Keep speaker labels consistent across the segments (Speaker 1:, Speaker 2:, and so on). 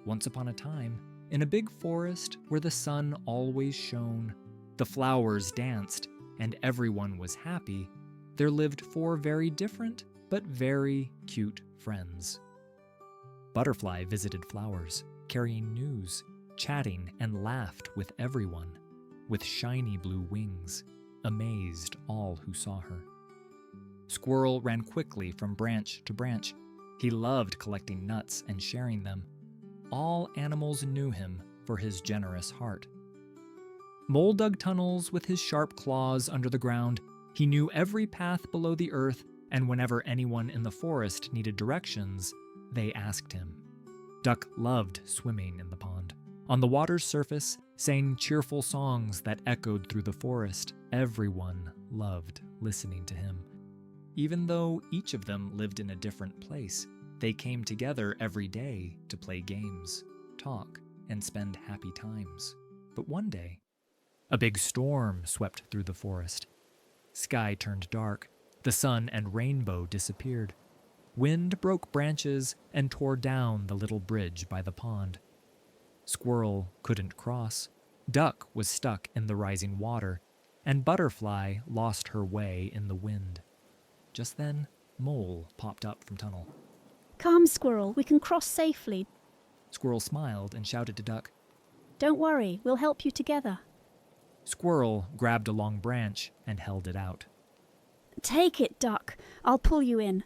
Speaker 1: Once upon a time, in a big forest where the sun always shone, the flowers danced, and everyone was happy, there lived 4 very different but very cute friends. Butterfly visited flowers, carrying news, chatting and laughed with everyone, with shiny blue wings, amazed all who saw her. Squirrel ran quickly from branch to branch. He loved collecting nuts and sharing them. All animals knew him for his generous heart. Mole dug tunnels with his sharp claws under the ground. He knew every path below the earth, and whenever anyone in the forest needed directions, they asked him. Duck loved swimming in the pond. On the water's surface, sang cheerful songs that echoed through the forest. Everyone loved listening to him. Even though each of them lived in a different place, they came together every day to play games, talk, and spend happy times. But one day, a big storm swept through the forest. Sky turned dark. The sun and rainbow disappeared. Wind broke branches and tore down the little bridge by the pond. Squirrel couldn't cross. Duck was stuck in the rising water, and Butterfly lost her way in the wind. Just then, Mole popped up from tunnel.
Speaker 2: Come, Squirrel, we can cross safely.
Speaker 1: Squirrel smiled and shouted to Duck.
Speaker 2: Don't worry, we'll help you together.
Speaker 1: Squirrel grabbed a long branch and held it out.
Speaker 2: Take it, Duck. I'll pull you in.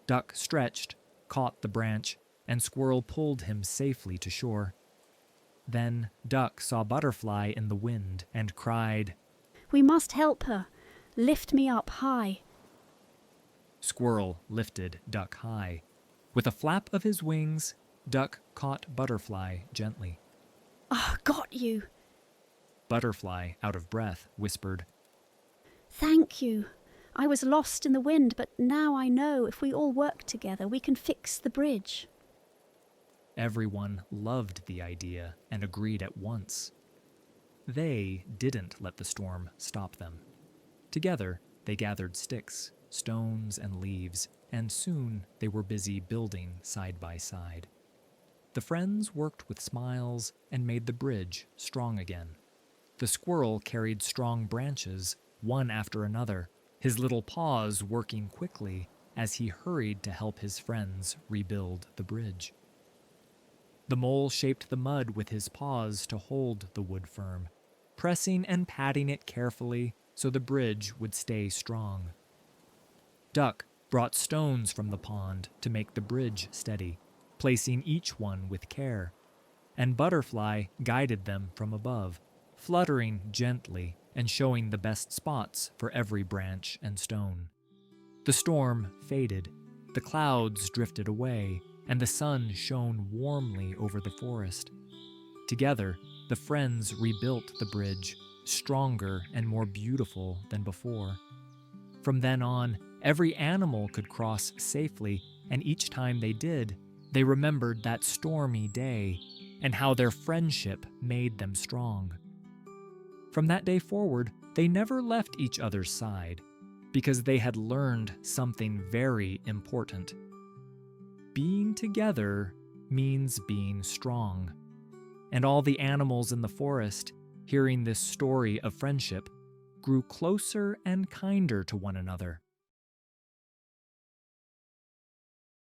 Speaker 1: Duck stretched, caught the branch, and Squirrel pulled him safely to shore. Then Duck saw Butterfly in the wind and cried,
Speaker 2: We must help her. Lift me up high.
Speaker 1: Squirrel lifted Duck high. With a flap of his wings, Duck caught Butterfly gently.
Speaker 2: Ah, got you.
Speaker 1: Butterfly, out of breath, whispered,
Speaker 2: Thank you. I was lost in the wind, but now I know if we all work together, we can fix the bridge.
Speaker 1: Everyone loved the idea and agreed at once. They didn't let the storm stop them. Together, they gathered sticks, stones, and leaves, and soon they were busy building side by side. The friends worked with smiles and made the bridge strong again. The squirrel carried strong branches, one after another, his little paws working quickly as he hurried to help his friends rebuild the bridge. The mole shaped the mud with his paws to hold the wood firm, pressing and patting it carefully so the bridge would stay strong. Duck brought stones from the pond to make the bridge steady, placing each one with care, and Butterfly guided them from above, fluttering gently and showing the best spots for every branch and stone. The storm faded, the clouds drifted away, and the sun shone warmly over the forest. Together, the friends rebuilt the bridge, stronger and more beautiful than before. From then on, every animal could cross safely, and each time they did, they remembered that stormy day and how their friendship made them strong. From that day forward, they never left each other's side because they had learned something very important. Being together means being strong. And all the animals in the forest, hearing this story of friendship, grew closer and kinder to one another.